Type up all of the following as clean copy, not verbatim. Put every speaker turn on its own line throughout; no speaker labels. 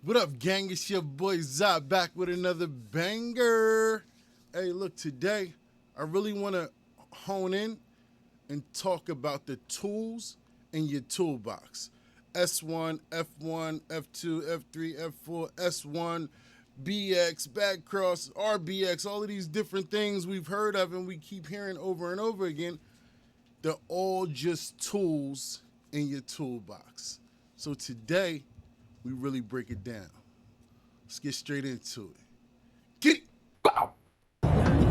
What up, gang? It's your boy ZA back with another banger. Hey, look, today I really want to hone in and talk about the tools in your toolbox. S1, F1, F2, F3, F4, S1, BX, Backcross, RBX, all of these different things we've heard of and we keep hearing over and over again. They're all just tools in your toolbox. So today, we really break it down. Let's get straight into it. Get it!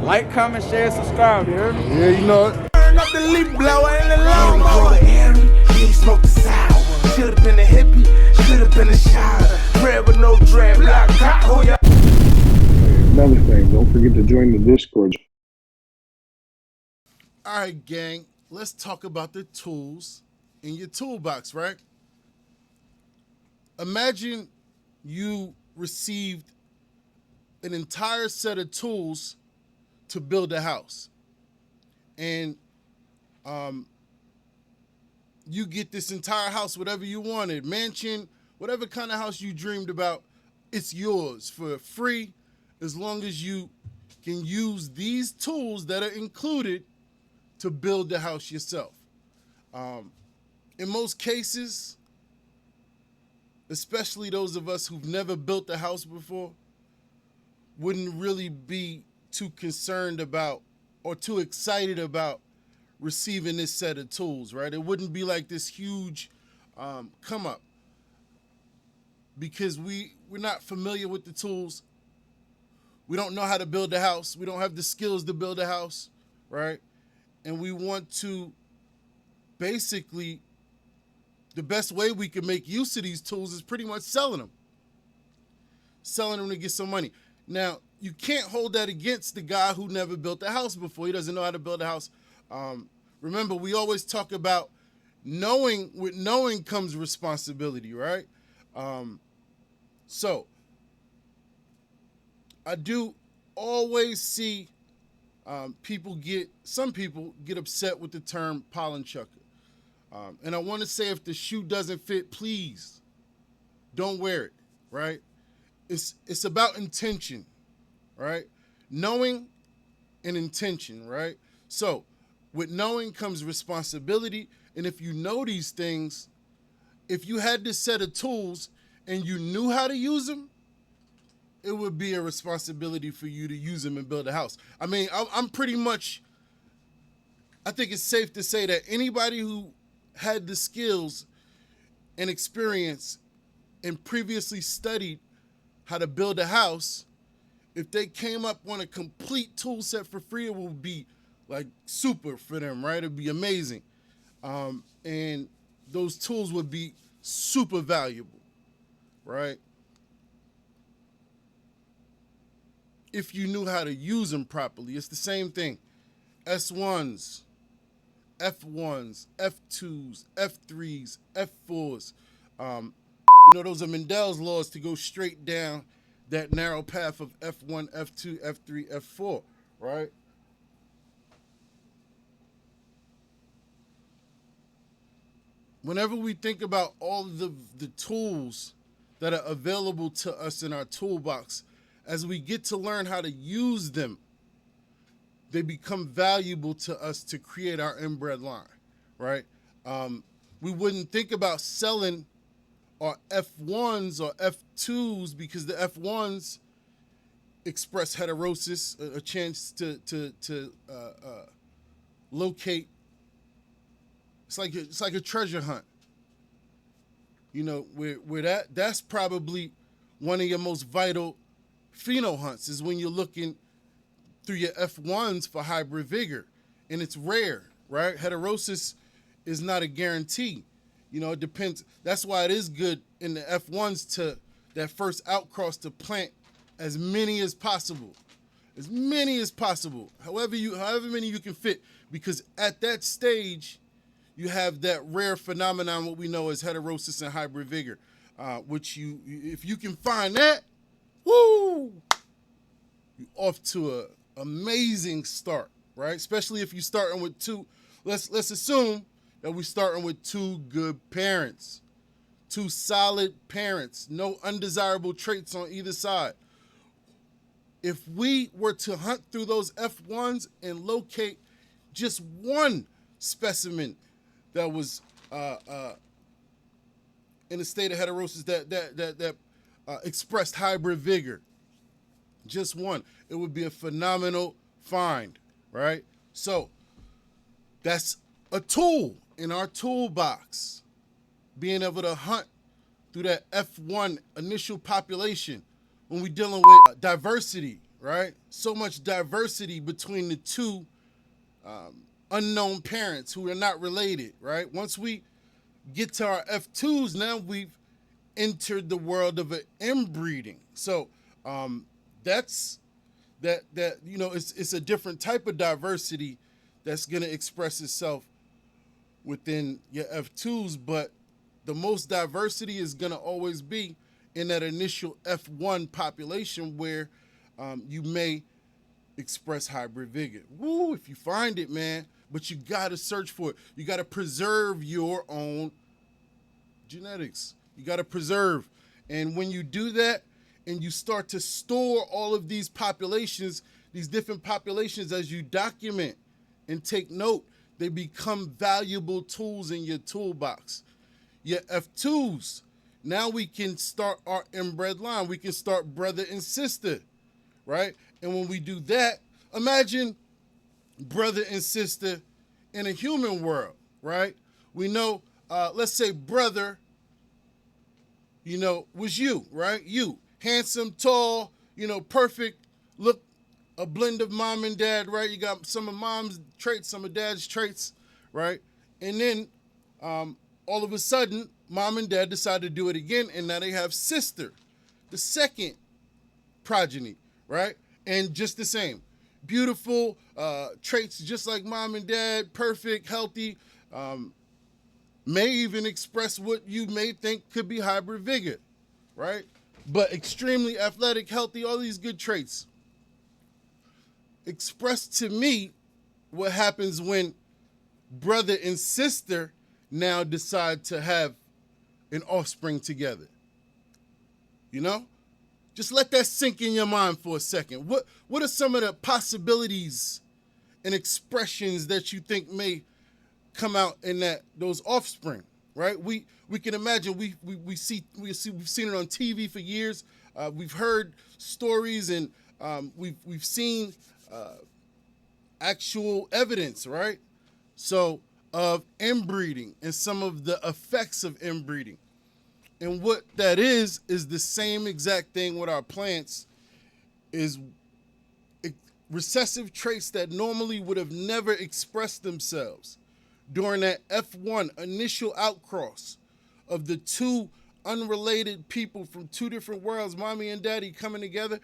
Like, comment, share, subscribe, you hear me?
Yeah, you know it.
Turn up the leaf blower and the lawnmower. Harry, he smoked the sour. Should've been a hippie, should've been a shower. Bread with no dread, black cock, who ya?
Another thing, don't forget to join the Discord.
All right, gang, let's talk about the tools in your toolbox, right? Imagine you received an entire set of tools to build a house. And you get this entire house, whatever you wanted, mansion, whatever kind of house you dreamed about, it's yours for free as long as you can use these tools that are included to build the house yourself. In most cases, especially those of us who've never built a house before, wouldn't really be too concerned about or too excited about receiving this set of tools, right? It wouldn't be like this huge come up because we're not familiar with the tools. We don't know how to build a house. We don't have the skills to build a house, right? And we want to basically, the best way we can make use of these tools is pretty much selling them to get some money. Now, you can't hold that against the guy who never built a house before. He doesn't know how to build a house. Remember, we always talk about knowing. With knowing comes responsibility, right? So, I do always see some people get upset with the term pollen chucker. And I want to say, if the shoe doesn't fit, please don't wear it, right? It's about intention, right? Knowing and intention, right? So with knowing comes responsibility. And if you know these things, if you had this set of tools and you knew how to use them, it would be a responsibility for you to use them and build a house. I mean, I think it's safe to say that anybody who had the skills and experience and previously studied how to build a house, if they came up on a complete tool set for free, it would be like super for them, right? It'd be amazing. And those tools would be super valuable, right? If you knew how to use them properly. It's the same thing. S1s, F1s, F2s, F3s, F4s. Those are Mendel's laws to go straight down that narrow path of F1, F2, F3, F4, right? Whenever we think about all of the tools that are available to us in our toolbox, as we get to learn how to use them, they become valuable to us to create our inbred line, right? We wouldn't think about selling our F1s or F2s because the F1s express heterosis, a chance to locate. It's like a treasure hunt. Where that's probably one of your most vital pheno hunts is when you're looking through your F1s for hybrid vigor, and it's rare, right? Heterosis is not a guarantee. It depends. That's why it is good in the F1s to that first outcross to plant as many as possible, however many you can fit, because at that stage you have that rare phenomenon, what we know as heterosis and hybrid vigor, which if you can find that, woo, you're off to an amazing start, right? Especially if you're starting with two. Let's assume that we're starting with two good parents. two solid parents, no undesirable traits on either side. If we were to hunt through those F1s and locate just one specimen that was in a state of heterosis that expressed hybrid vigor, just one, it would be a phenomenal find, right? So that's a tool in our toolbox, being able to hunt through that F1 initial population when we're dealing with diversity, right? So much diversity between the two unknown parents who are not related, right? Once we get to our F2s, now we've entered the world of an inbreeding. So that's it's a different type of diversity that's going to express itself within your F2s, but the most diversity is going to always be in that initial F1 population where you may express hybrid vigor. Woo, if you find it, man, but you got to search for it. You got to preserve your own genetics. You got to preserve. And when you do that and you start to store all of these populations, these different populations, as you document and take note, they become valuable tools in your toolbox. Your F2s, now we can start our inbred line. We can start brother and sister, right? And when we do that, imagine brother and sister in a human world, right? We know, let's say brother, was you, right? You, handsome, tall, perfect, look, a blend of mom and dad, right? You got some of mom's traits, some of dad's traits, right? And then all of a sudden, mom and dad decide to do it again, and now they have sister, the second progeny, right? And just the same. Beautiful traits just like mom and dad, perfect, healthy, may even express what you may think could be hybrid vigor, right? But extremely athletic, healthy, all these good traits. Express to me what happens when brother and sister now decide to have an offspring together. Just let that sink in your mind for a second. What are some of the possibilities and expressions that you think may come out in those offspring, right? We can imagine we've seen it on TV for years. We've heard stories and we've seen actual evidence, right? So of inbreeding and some of the effects of inbreeding. And what that is the same exact thing with our plants, is recessive traits that normally would have never expressed themselves during that F1 initial outcross of the two unrelated people from two different worlds, mommy and daddy coming together.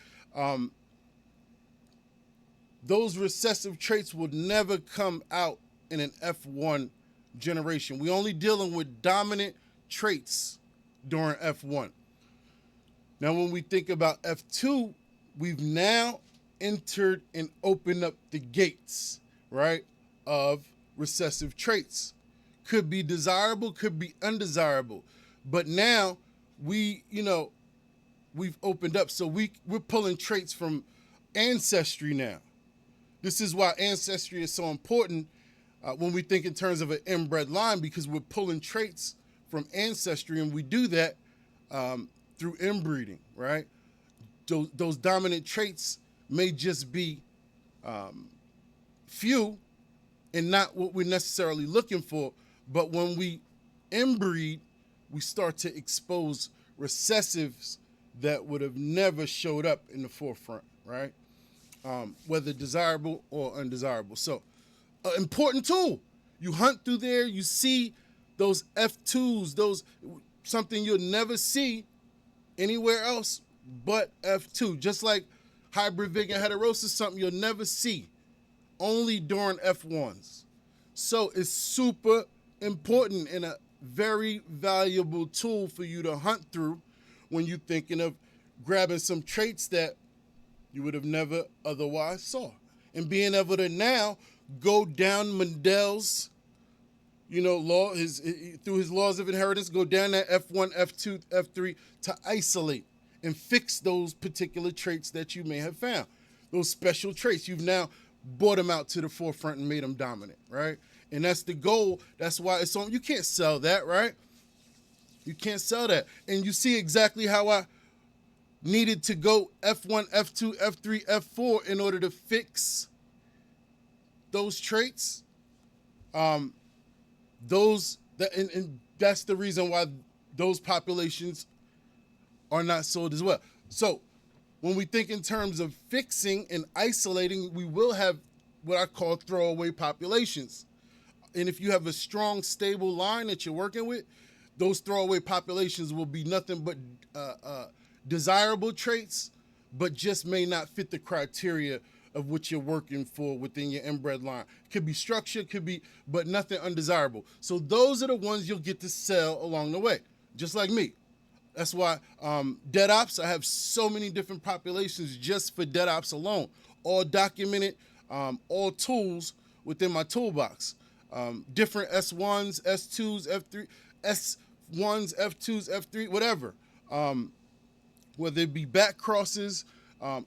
Those recessive traits would never come out in an F1 generation. We're only dealing with dominant traits during F1. Now, when we think about F2, we've now entered and opened up the gates, right, of recessive traits. Could be desirable, could be undesirable. But now we've opened up. So we're pulling traits from ancestry now. This is why ancestry is so important when we think in terms of an inbred line, because we're pulling traits from ancestry, and we do that through inbreeding, right? Those dominant traits may just be few and not what we're necessarily looking for, but when we inbreed, we start to expose recessives that would have never showed up in the forefront, right? Whether desirable or undesirable. So, important tool. You hunt through there, you see those F2s, something you'll never see anywhere else but F2. Just like hybrid vigor and heterosis, something you'll never see, only during F1s. So it's super important and a very valuable tool for you to hunt through when you're thinking of grabbing some traits that you would have never otherwise saw. And being able to now go down Mendel's through his laws of inheritance, go down that F1, F2, F3 to isolate and fix those particular traits that you may have found. Those special traits, you've now brought them out to the forefront and made them dominant, right? And that's the goal. That's why it's on. You can't sell that, right? You can't sell that. And you see exactly how I needed to go F1, F2, F3, F4 in order to fix those traits. And that's the reason why those populations are not sold as well. So when we think in terms of fixing and isolating, we will have what I call throwaway populations. And if you have a strong, stable line that you're working with, those throwaway populations will be nothing but desirable traits, but just may not fit the criteria of what you're working for within your inbred line. Could be structure, but nothing undesirable. So those are the ones you'll get to sell along the way, just like me. That's why dead ops, I have so many different populations just for dead ops alone, all documented, all tools within my toolbox. Different S1s, S2s, F3, S1s, F2s, F3, whatever. Whether it be back crosses,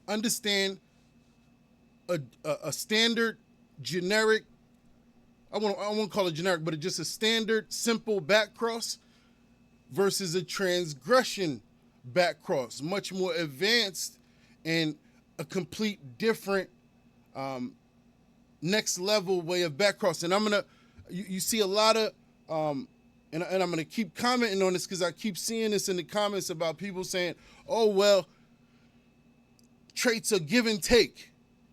understand a standard, generic, I won't call it generic, but just a standard, simple back cross versus a transgression back cross, much more advanced and a complete different next level way of back cross. And you see a lot of, and I'm gonna keep commenting on this because I keep seeing this in the comments about people saying, oh, well, traits are give and take.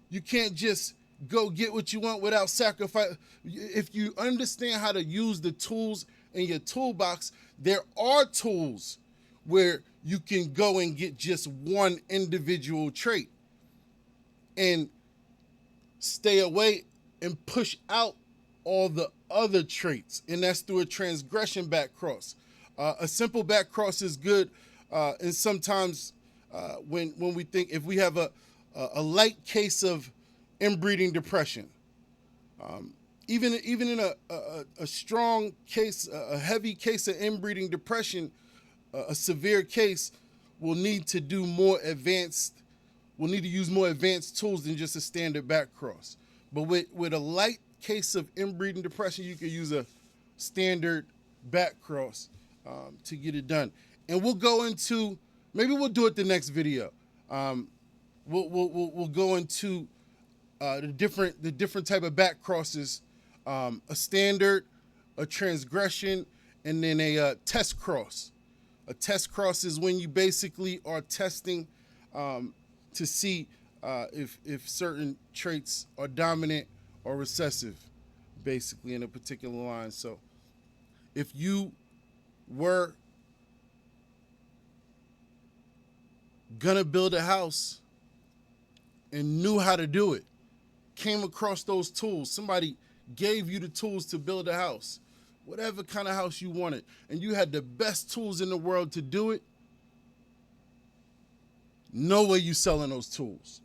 You can't just go get what you want without sacrifice. If you understand how to use the tools in your toolbox, there are tools where you can go and get just one individual trait and stay away and push out all the other traits, and that's through a transgression back cross. A simple back cross is good, and sometimes when we think if we have a light case of inbreeding depression, even in a strong case, a heavy case of inbreeding depression, a severe case will need to do more advanced. We'll need to use more advanced tools than just a standard back cross. But with a light case of inbreeding depression, you can use a standard back cross to get it done. And we'll go into, maybe we'll do it the next video. We'll go into the different type of back crosses, a standard, a transgression, and then a test cross. A test cross is when you basically are testing to see if certain traits are dominant or recessive, basically in a particular line. So if you were gonna build a house and knew how to do it, came across those tools, somebody gave you the tools to build a house, whatever kind of house you wanted, and you had the best tools in the world to do it, no way you selling those tools.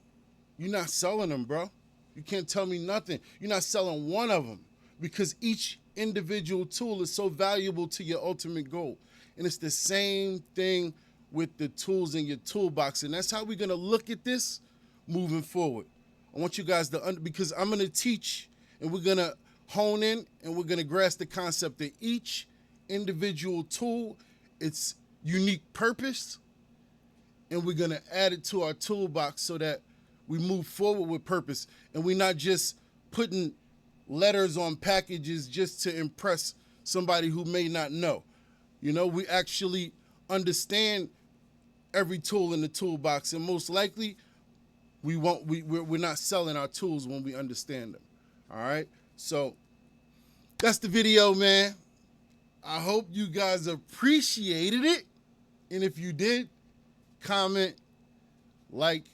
You're not selling them, bro. You can't tell me nothing. You're not selling one of them because each individual tool is so valuable to your ultimate goal. And it's the same thing with the tools in your toolbox. And that's how we're going to look at this moving forward. I want you guys to, because I'm going to teach and we're going to hone in and we're going to grasp the concept that each individual tool, its unique purpose, and we're going to add it to our toolbox so that we move forward with purpose. And we're not just putting letters on packages just to impress somebody who may not know. You know, we actually understand every tool in the toolbox, and most likely we're not selling our tools when we understand them. All right, so that's the video, man. I hope you guys appreciated it, and if you did, comment, like,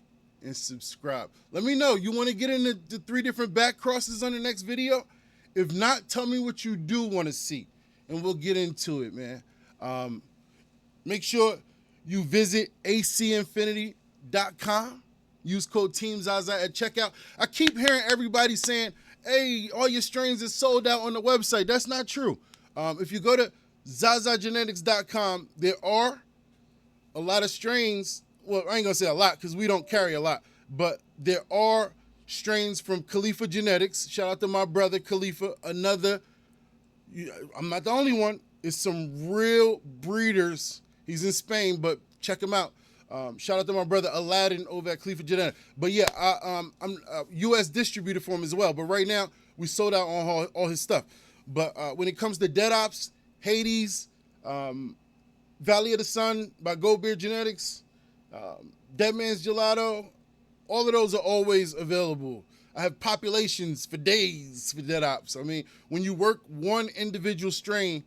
and subscribe. Let me know, you want to get into the 3 different back crosses on the next video? If not, tell me what you do want to see, and we'll get into it, man. Make sure you visit acinfinity.com. Use code Team ZA-S1 at checkout. I keep hearing everybody saying, hey, all your strains is sold out on the website. That's not true. If you go to ZA-genetics.com, there are a lot of strains. Well, I ain't gonna say a lot because we don't carry a lot, but there are strains from Khalifa Genetics. Shout out to my brother Khalifa. Another, I'm not the only one. It's some real breeders. He's in Spain, but check him out. Shout out to my brother Aladdin over at Khalifa Genetics. But yeah, I'm a U.S. distributor for him as well. But right now, we sold out on all his stuff. But when it comes to Dead Ops, Hades, Valley of the Sun by Goldbeard Genetics, Dead Man's Gelato, all of those are always available. I have populations for days for Dead Ops. I mean, when you work one individual strain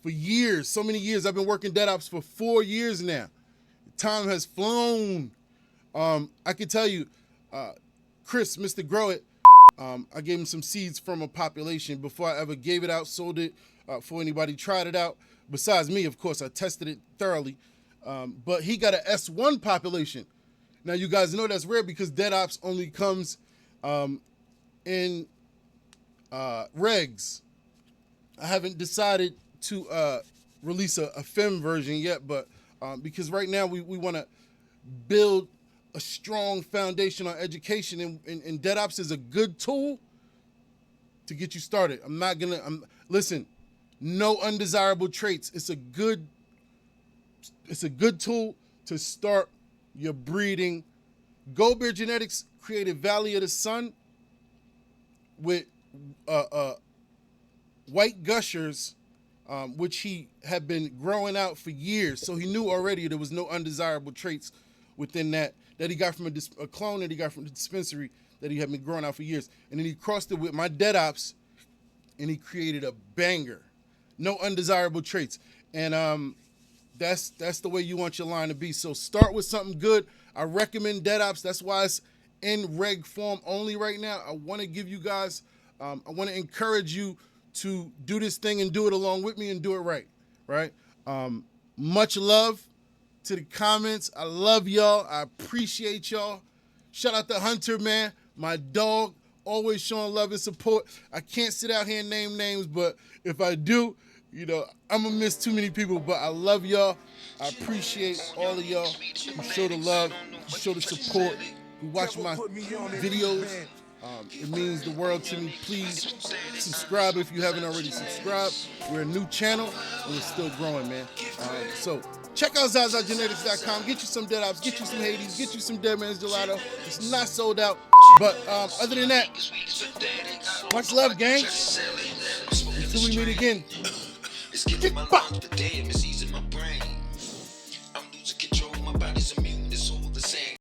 for years, so many years, I've been working Dead Ops for 4 years now. Time has flown. I can tell you, Chris, Mr. Grow It, I gave him some seeds from a population before I ever gave it out, sold it, for anybody tried it out. Besides me, of course, I tested it thoroughly. But he got an S1 population. Now, you guys know that's rare because Dead Ops only comes in regs. I haven't decided to release a FEM version yet, but because right now we want to build a strong foundation on education, and Dead Ops is a good tool to get you started. Listen, no undesirable traits. It's a good tool to start your breeding. Goldbeard Genetics created Valley of the Sun with white gushers, which he had been growing out for years. So he knew already there was no undesirable traits within that he got from a clone that he got from the dispensary that he had been growing out for years. And then he crossed it with my Dead Ops, and he created a banger. No undesirable traits. And that's the way you want your line to be. So start with something good. I recommend Dead Ops. That's why it's in reg form only right now. I want to give you guys, I want to encourage you to do this thing and do it along with me and do it right? Much love to the comments. I love y'all. I appreciate y'all. Shout out to Hunter, man, my dog, always showing love and support. I can't sit out here and name names, but if I do, you know, I'm gonna miss too many people, but I love y'all. I appreciate all of y'all who show the love, who show the support, who watch my videos. It means the world to me. Please subscribe if you haven't already subscribed. We're a new channel, and we're still growing, man. So check out ZazaGenetics.com. Get you some Dead Ops, get you some Hades, get you some Dead Man's Gelato. It's not sold out, but other than that, much love, gang. Until we meet again.
It's giving my life the damn, it's easing my brain. I'm losing control, my body's in